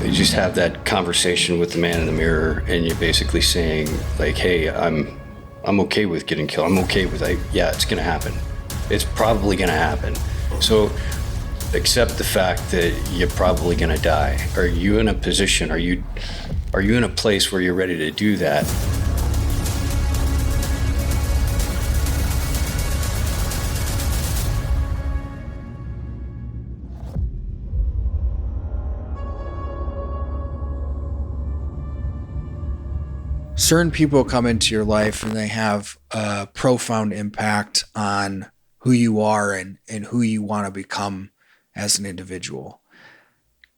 you just have that conversation with the man in the mirror, and you're basically saying, like, hey, I'm okay with getting killed. I'm okay with, yeah, it's gonna happen. It's probably gonna happen. So accept the fact that you're probably gonna die. Are you in a position, are you in a place where you're ready to do that? Certain people come into your life and they have a profound impact on who you are and who you want to become as an individual.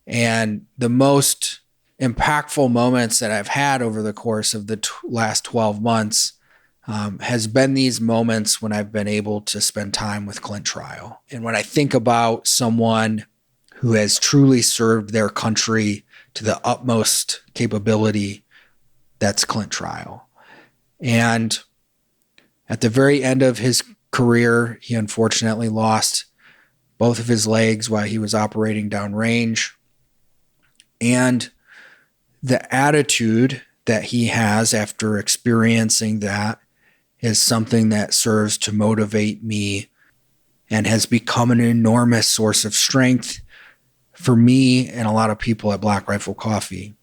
And the most impactful moments that I've had over the course of the last 12 months has been these moments when I've been able to spend time with Clint Trial. And when I think about someone who has truly served their country to the utmost capability, that's Clint Trial. And at the very end of his career, he unfortunately lost both of his legs while he was operating downrange. And the attitude that he has after experiencing that is something that serves to motivate me and has become an enormous source of strength for me and a lot of people at Black Rifle Coffee.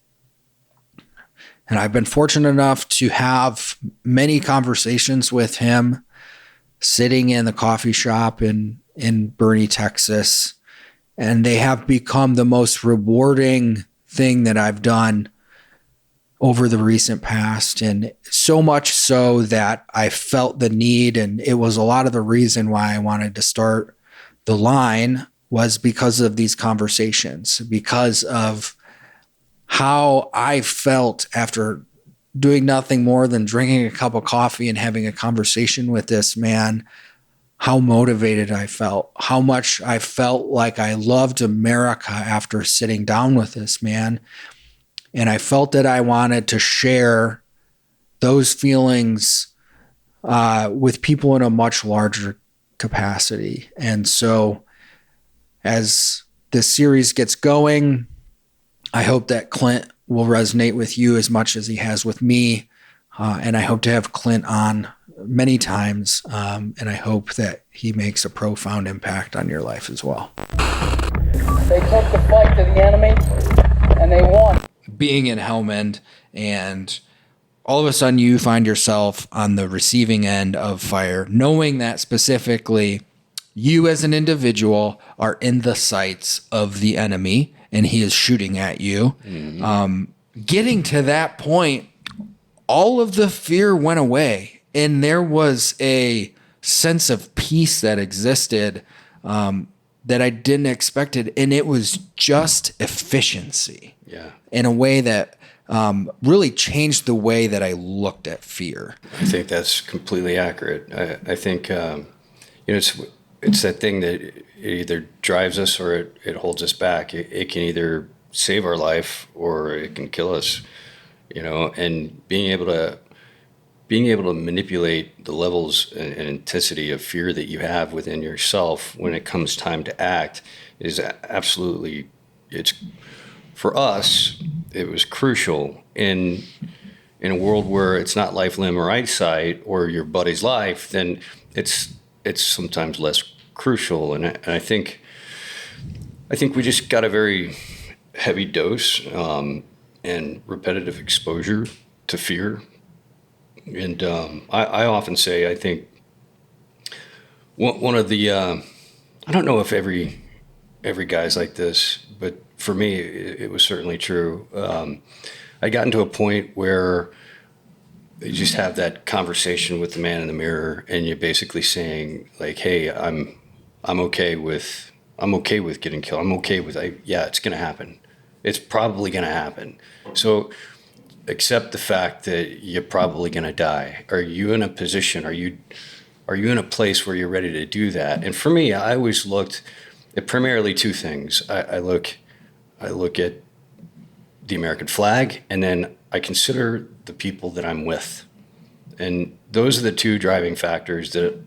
And I've been fortunate enough to have many conversations with him sitting in the coffee shop in Boerne, Texas. And they have become the most rewarding thing that I've done over the recent past. And so much so that I felt the need, and it was a lot of the reason why I wanted to start the line, was because of these conversations, because of how I felt after doing nothing more than drinking a cup of coffee and having a conversation with this man, how motivated I felt, how much I felt like I loved America after sitting down with this man. And I felt that I wanted to share those feelings with people in a much larger capacity. And so as this series gets going, I hope that Clint will resonate with you as much as he has with me. And I hope to have Clint on many times. And I hope that he makes a profound impact on your life as well. They took the fight to the enemy and they won. Being in Helmand, and all of a sudden you find yourself on the receiving end of fire, knowing that specifically you as an individual are in the sights of the enemy and he is shooting at you. Mm-hmm. Getting to that point, all of the fear went away, and there was a sense of peace that existed that I didn't expect it. And it was just efficiency in a way that really changed the way that I looked at fear. I think that's completely accurate. I think, it's that thing that it either drives us or it holds us back. It can either save our life or it can kill us, and being able to manipulate the levels and intensity of fear that you have within yourself when it comes time to act is absolutely, it's, for us, it was crucial in a world where it's not life, limb, or eyesight or your buddy's life. Then it's sometimes less crucial. And I think we just got a very heavy dose and repetitive exposure to fear. And I often say, I think one of the, I don't know if every guy's like this, but for me, it was certainly true. I got into a point where you just have that conversation with the man in the mirror, and you're basically saying, like, hey, I'm okay with getting killed. I'm okay with, yeah, it's going to happen. It's probably going to happen. So accept the fact that you're probably going to die. Are you in a position, are you in a place where you're ready to do that? And for me, I always looked at primarily two things. I look at the American flag, and then I consider the people that I'm with. And those are the two driving factors that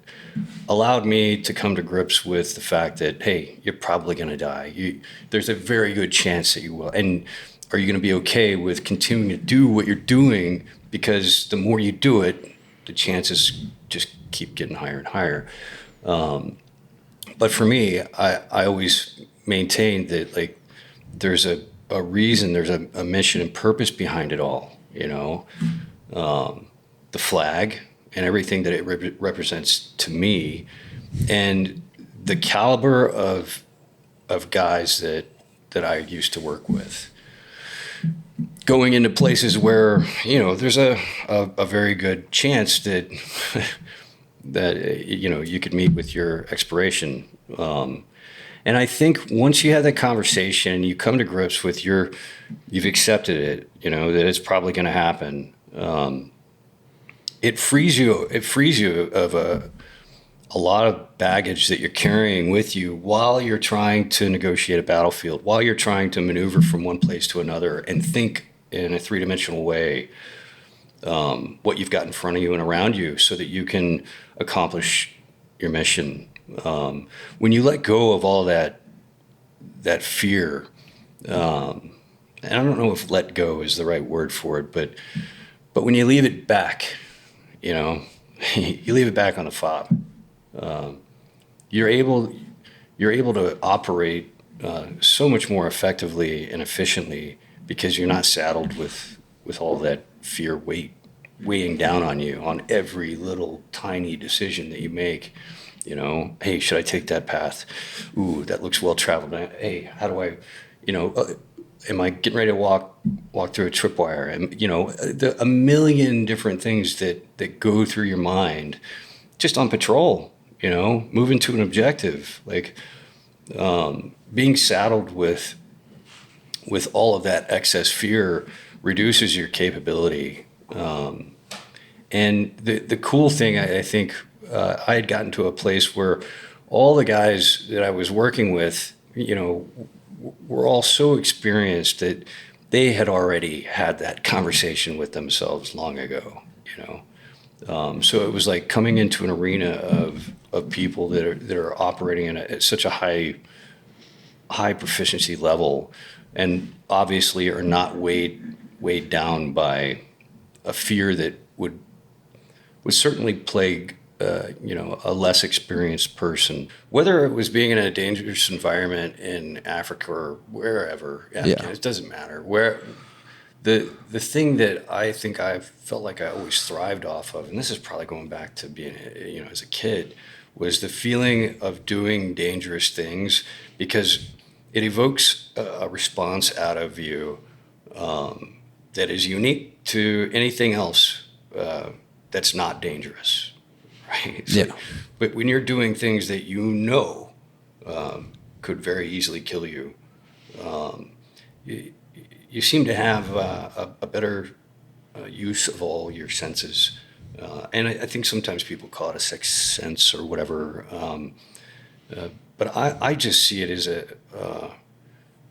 allowed me to come to grips with the fact that, hey, you're probably going to die. There's a very good chance that you will. And are you going to be okay with continuing to do what you're doing? Because the more you do it, the chances just keep getting higher and higher. But for me, I always maintain that like there's a reason, there's a mission and purpose behind it all, you know, the flag and everything that it represents to me, and the caliber of guys that I used to work with. Going into places where, you know, there's a very good chance that that, you know, you could meet with your expiration. And I think once you have that conversation, you come to grips with you've accepted it, you know, that it's probably going to happen. It frees you of a lot of baggage that you're carrying with you while you're trying to negotiate a battlefield, while you're trying to maneuver from one place to another and think in a three-dimensional way what you've got in front of you and around you so that you can accomplish your mission. When you let go of all that fear, and I don't know if let go is the right word for it, but when you leave it back, you know, you leave it back on the fob. You're able to operate so much more effectively and efficiently because you're not saddled with all that fear weighing down on you on every little tiny decision that you make. You know, hey, should I take that path? Ooh, that looks well traveled. Hey, how do I, you know, am I getting ready to walk through a tripwire? And, you know, a million different things that go through your mind just on patrol, you know, moving to an objective, like being saddled with all of that excess fear reduces your capability. And the cool thing, I think, I had gotten to a place where all the guys that I was working with, you know, were all so experienced that they had already had that conversation with themselves long ago, you know. So it was like coming into an arena of people that are operating at such a high proficiency level, and obviously are not weighed down by a fear that would certainly plague you know, a less experienced person, whether it was being in a dangerous environment in Africa or wherever. It doesn't matter. Where the thing that I think I felt like I always thrived off of, and this is probably going back to being, you know, as a kid, was the feeling of doing dangerous things because it evokes a response out of you that is unique to anything else that's not dangerous. Right? Yeah. But when you're doing things that you know could very easily kill you, you seem to have a better use of all your senses. And I think sometimes people call it a sixth sense or whatever. But I just see it as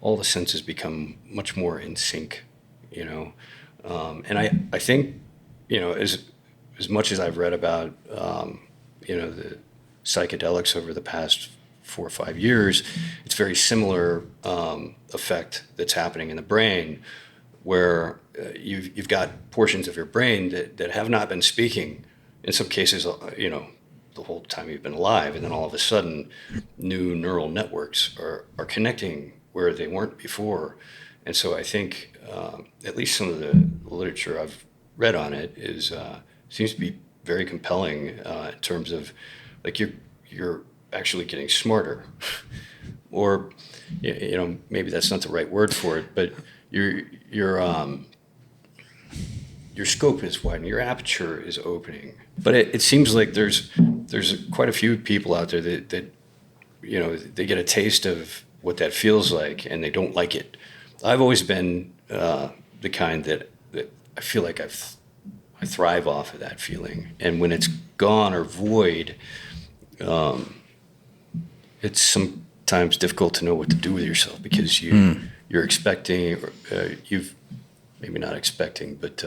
all the senses become much more in sync, you know. And I think, you know, as much as I've read about, you know, the psychedelics over the past 4 or 5 years, it's very similar effect that's happening in the brain, where you've got portions of your brain that have not been speaking, in some cases, you know, the whole time you've been alive, and then all of a sudden, new neural networks are connecting where they weren't before. And so I think, at least some of the literature I've read on it seems to be very compelling in terms of, like, you're actually getting smarter, or, you know, maybe that's not the right word for it, but your scope is widening, your aperture is opening. But it seems like there's quite a few people out there that you know, they get a taste of what that feels like and they don't like it. I've always been the kind that I feel like I thrive off of that feeling, and when it's gone or void, it's sometimes difficult to know what to do with yourself, because you're expecting, you've maybe not expecting, but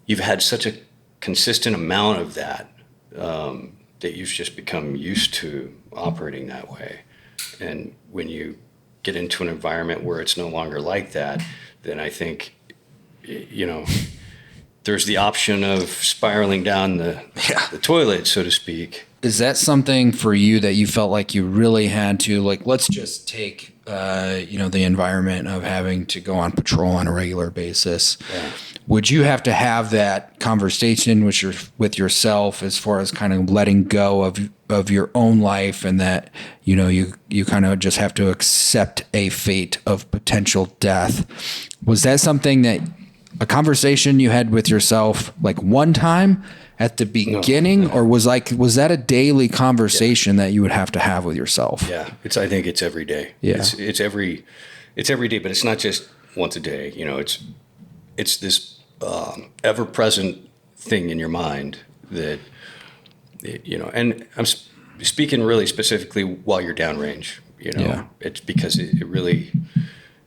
you've had such a consistent amount of that that you've just become used to operating that way, and when you get into an environment where it's no longer like that, then I think, you know, there's the option of spiraling down the toilet, so to speak. Is that something for you that you felt like you really had to, like, let's just take, the environment of having to go on patrol on a regular basis. Yeah. Would you have to have that conversation with yourself as far as kind of letting go of your own life, and that, you kind of just have to accept a fate of potential death? Was that something that a conversation you had with yourself like one time at the beginning, or was that a daily conversation that you would have to have with yourself? Yeah, I think it's every day. Yeah. It's every day, but it's not just once a day. It's this ever present thing in your mind that, and I'm speaking really specifically while you're downrange. Yeah. It's because it really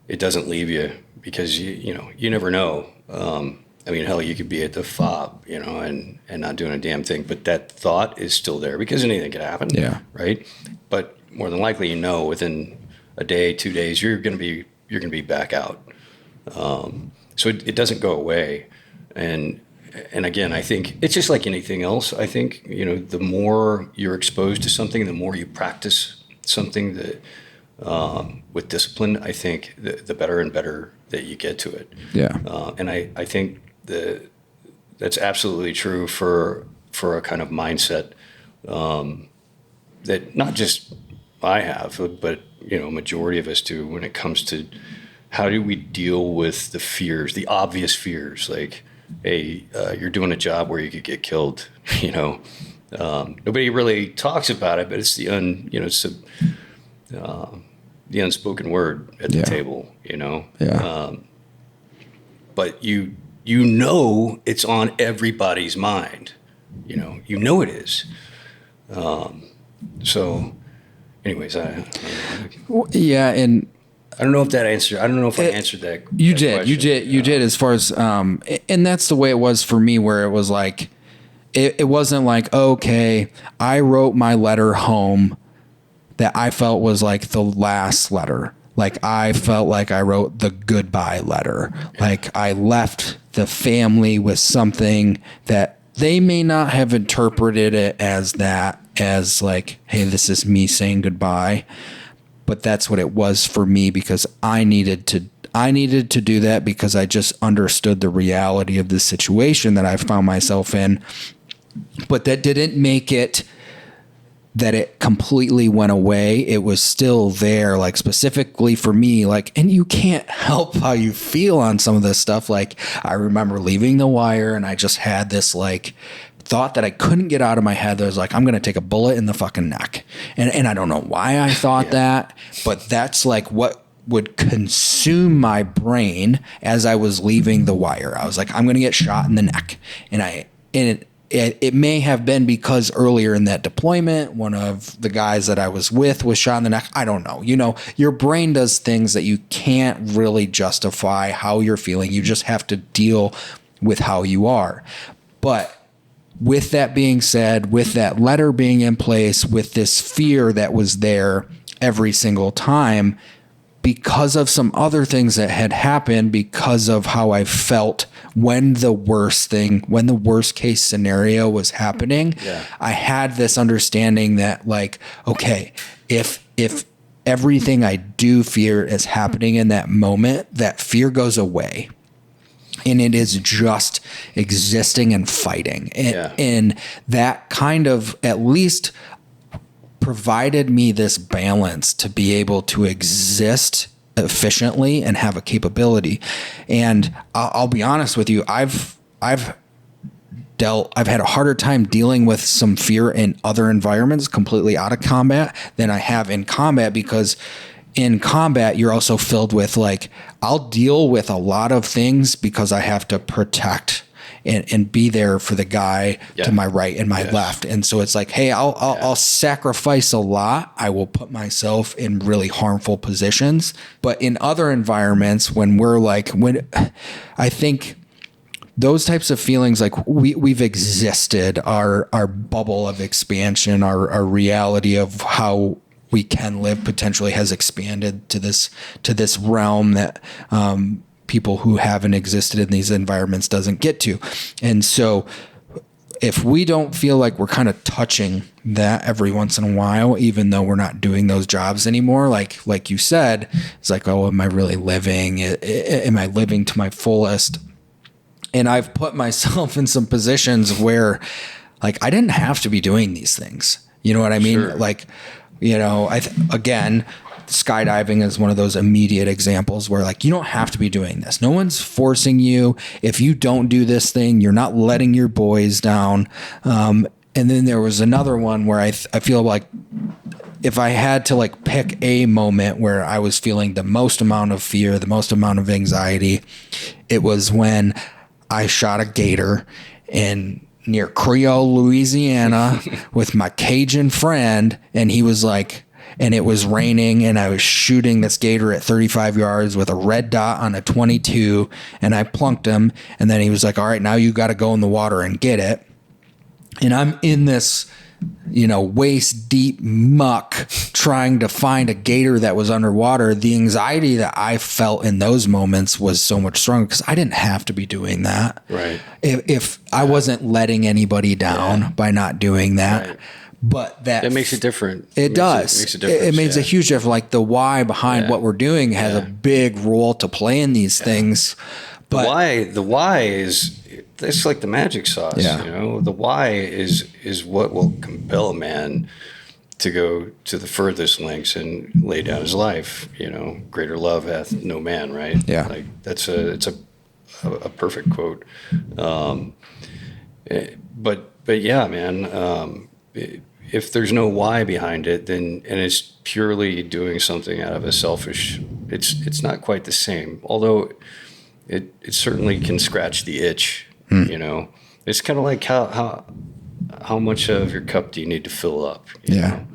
doesn't leave you, because you never know. Hell, you could be at the fob, and not doing a damn thing, but that thought is still there, because anything could happen. Yeah. Right. But more than likely, within a day, 2 days, you're going to be back out. So it doesn't go away. And again, I think it's just like anything else. I think, the more you're exposed to something, the more you practice something that, with discipline, I think the better and better that you get to it. Yeah. And I think that's absolutely true for a kind of mindset that not just I have, but majority of us do, when it comes to how do we deal with the fears, the obvious fears, like, hey, you're doing a job where you could get killed. Nobody really talks about it, but it's the unspoken word at the table. Yeah. But it's on everybody's mind. It is. So, anyways, Yeah, and I don't know if that answered. I don't know if I answered that. You that did. question. You did. As far as and that's the way it was for me, where it was like, it wasn't like, okay, I wrote my letter home that I felt was like the last letter. Like, I felt like I wrote the goodbye letter. Like, I left the family with something that they may not have interpreted it as like, hey, this is me saying goodbye. But that's what it was for me, because I needed to do that, because I just understood the reality of the situation that I found myself in. But that didn't make it that it completely went away. It was still there, like, specifically for me, like, and you can't help how you feel on some of this stuff. Like, I remember leaving The Wire, and I just had this, like, thought that I couldn't get out of my head that was like, I'm going to take a bullet in the fucking neck. And I don't know why I thought that, but that's like what would consume my brain as I was leaving The Wire. I was like, I'm going to get shot in the neck. And it may have been because earlier in that deployment, one of the guys that I was with was shot in the neck. I don't know. Your brain does things that you can't really justify how you're feeling. You just have to deal with how you are. But with that being said, with that letter being in place, with this fear that was there every single time, because of some other things that had happened, because of how I felt when the worst case scenario was happening, I had this understanding that, like, okay, if everything I do fear is happening in that moment, that fear goes away. And it is just existing and fighting. And that kind of at least provided me this balance to be able to exist efficiently and have a capability. And I'll be honest with you, I've had a harder time dealing with some fear in other environments completely out of combat than I have in combat, because in combat, you're also filled with, like, I'll deal with a lot of things because I have to protect and be there for the guy to my right and my left. And so it's like, hey, I'll sacrifice a lot. I will put myself in really harmful positions. But in other environments, I think those types of feelings, like, we've existed, our bubble of expansion, our reality of how we can live potentially has expanded to this realm that people who haven't existed in these environments doesn't get to. And so if we don't feel like we're kind of touching that every once in a while, even though we're not doing those jobs anymore, like you said, it's like, oh, am I really living? Am I living to my fullest? And I've put myself in some positions where like I didn't have to be doing these things. You know what I mean? Sure. Like, you know, again, skydiving is one of those immediate examples where like you don't have to be doing this. No one's forcing you. If you don't do this thing, you're not letting your boys down. And then there was another one where I feel like if I had to like pick a moment where I was feeling the most amount of fear, the most amount of anxiety, it was when I shot a gator near Creole, Louisiana with my Cajun friend, and he was like, and it was raining, and I was shooting this gator at 35 yards with a red dot on a 22, and I plunked him, and then he was like, all right, now you got to go in the water and get it. And I'm in this, you know, waist deep muck trying to find a gator that was underwater. The anxiety that I felt in those moments was so much stronger because I didn't have to be doing that. Right. If I wasn't letting anybody down by not doing that. Right. But that makes it different. It does. It makes a difference. It makes a huge difference. Like the why behind what we're doing has a big role to play in these things. But The why is, it's like the magic sauce. Yeah. You know, the why is what will compel a man to go to the furthest lengths and lay down his life. You know, greater love hath no man. Right. Yeah. Like it's a perfect quote. But yeah, man. If there's no why behind it, then and it's purely doing something out of a selfish, it's not quite the same. Although it certainly can scratch the itch. You know, it's kind of like how much of your cup do you need to fill up? You know?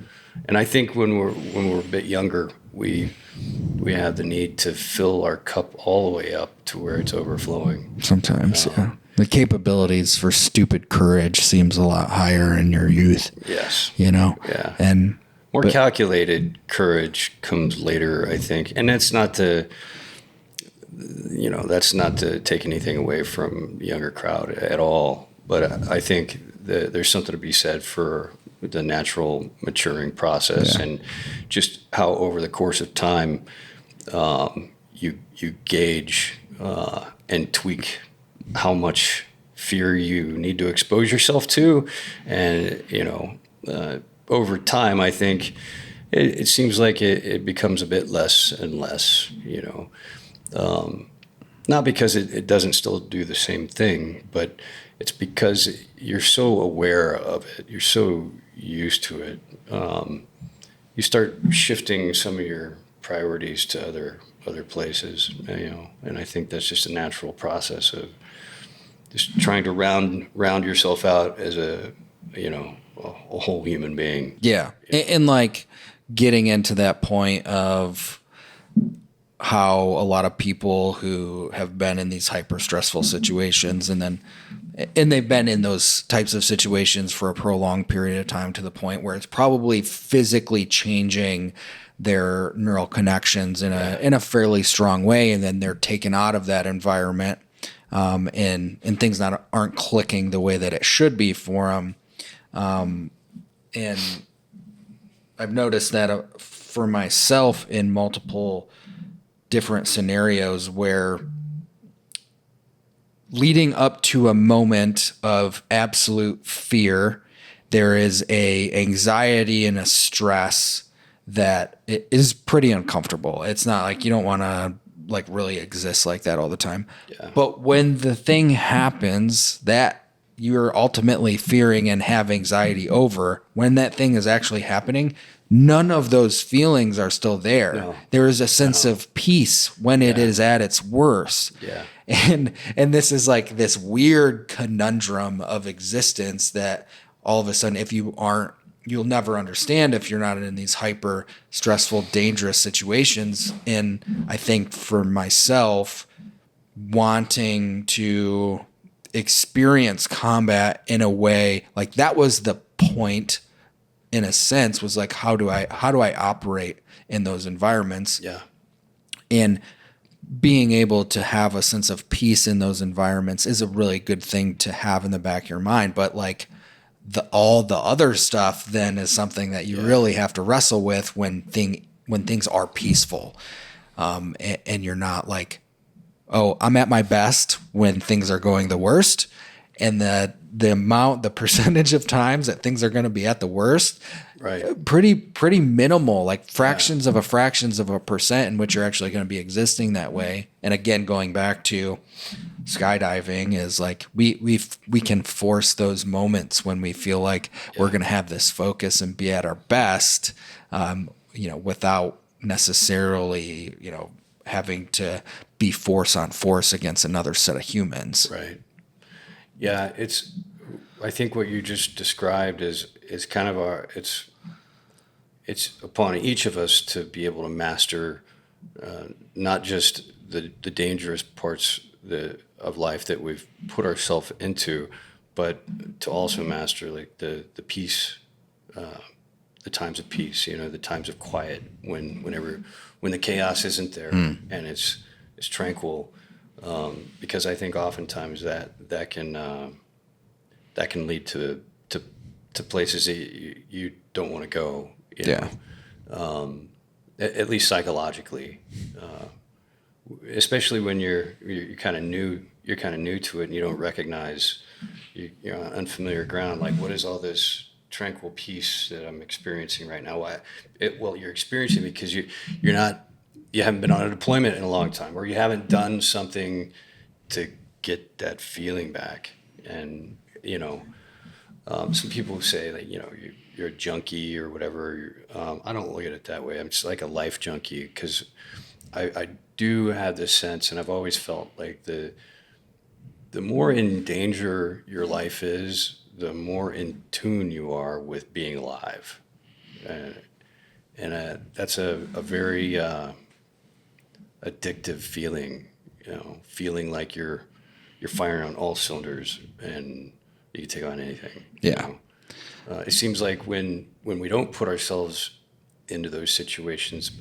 And I think when we're a bit younger, we have the need to fill our cup all the way up to where it's overflowing. sometimes, the capabilities for stupid courage seems a lot higher in your youth. Yes. You know? Yeah. And More calculated courage comes later, I think. And that's not to take anything away from the younger crowd at all. But I think that there's something to be said for the natural maturing process and just how over the course of time you gauge and tweak how much fear you need to expose yourself to. And, you know, over time, I think it seems like it becomes a bit less and less, you know. Not because it doesn't still do the same thing, but it's because you're so aware of it. You're so used to it. You start shifting some of your priorities to other places, you know. And I think that's just a natural process of just trying to round yourself out as a whole human being. yeah. And like getting into that point of how a lot of people who have been in these hyper stressful situations and they've been in those types of situations for a prolonged period of time to the point where it's probably physically changing their neural connections in a fairly strong way. And then they're taken out of that environment, and things aren't clicking the way that it should be for them. And I've noticed that for myself in multiple different scenarios where leading up to a moment of absolute fear, there is a anxiety and a stress that it is pretty uncomfortable. It's not like you don't want to like really exist like that all the time. Yeah. But when the thing happens that you're ultimately fearing and have anxiety over, when that thing is actually happening, none of those feelings are still there. No. There is a sense of peace when it is at its worst. Yeah. And this is like this weird conundrum of existence that all of a sudden, if you'll never understand if you're not in these hyper stressful, dangerous situations. And I think for myself, wanting to experience combat in a way like that was the point in a sense was like, how do I operate in those environments? Yeah. And being able to have a sense of peace in those environments is a really good thing to have in the back of your mind. But like all the other stuff then is something that you really have to wrestle with when things are peaceful. And you're not like, oh, I'm at my best when things are going the worst. And the percentage of times that things are going to be at the worst, Right. pretty minimal, like fractions of a percent in which you're actually going to be existing that way. And again, going back to skydiving is like, we can force those moments when we feel like we're going to have this focus and be at our best, without necessarily, having to be force on force against another set of humans. Right. Yeah, I think what you just described is kind of it's upon each of us to be able to master not just the dangerous parts of life that we've put ourselves into, but to also master like the peace, the times of peace, the times of quiet when the chaos isn't there and it's tranquil. Because I think oftentimes that can lead to places that you don't want to go. At least psychologically, especially when you're kind of new to it and you don't recognize you're on unfamiliar ground. Like, what is all this tranquil peace that I'm experiencing right now? You're experiencing it because you haven't been on a deployment in a long time, or you haven't done something to get that feeling back. And, some people say that, you're a junkie or whatever. I don't look at it that way. I'm just like a life junkie because I do have this sense, and I've always felt like the more in danger your life is, the more in tune you are with being alive. And that's a very addictive feeling, feeling like you're firing on all cylinders and you can take on anything. Yeah. It seems like when we don't put ourselves into those situations,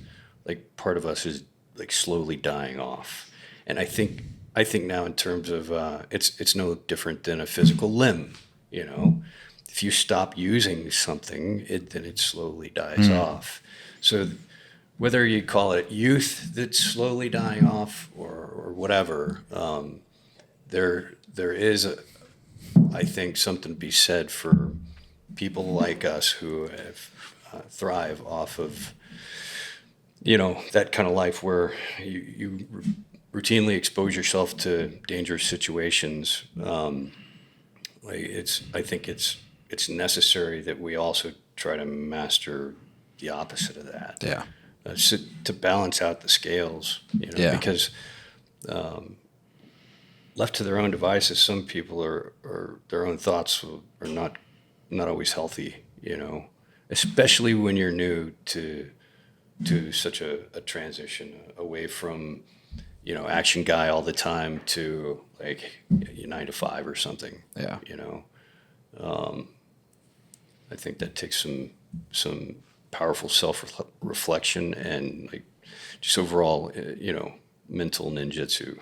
like part of us is like slowly dying off. And I think now in terms of it's no different than a physical limb. If you stop using something, then it slowly dies off. So whether you call it youth that's slowly dying off or whatever, there is, I think, something to be said for people like us who have thrive off of, that kind of life where you routinely expose yourself to dangerous situations. I think it's necessary that we also try to master the opposite of that. Yeah. So to balance out the scales, because left to their own devices, some people are their own thoughts are not always healthy, especially when you're new to such a transition away from, action guy all the time to like 9 to 5 or something. Yeah. I think that takes some powerful self-reflection and like just overall, mental ninjutsu.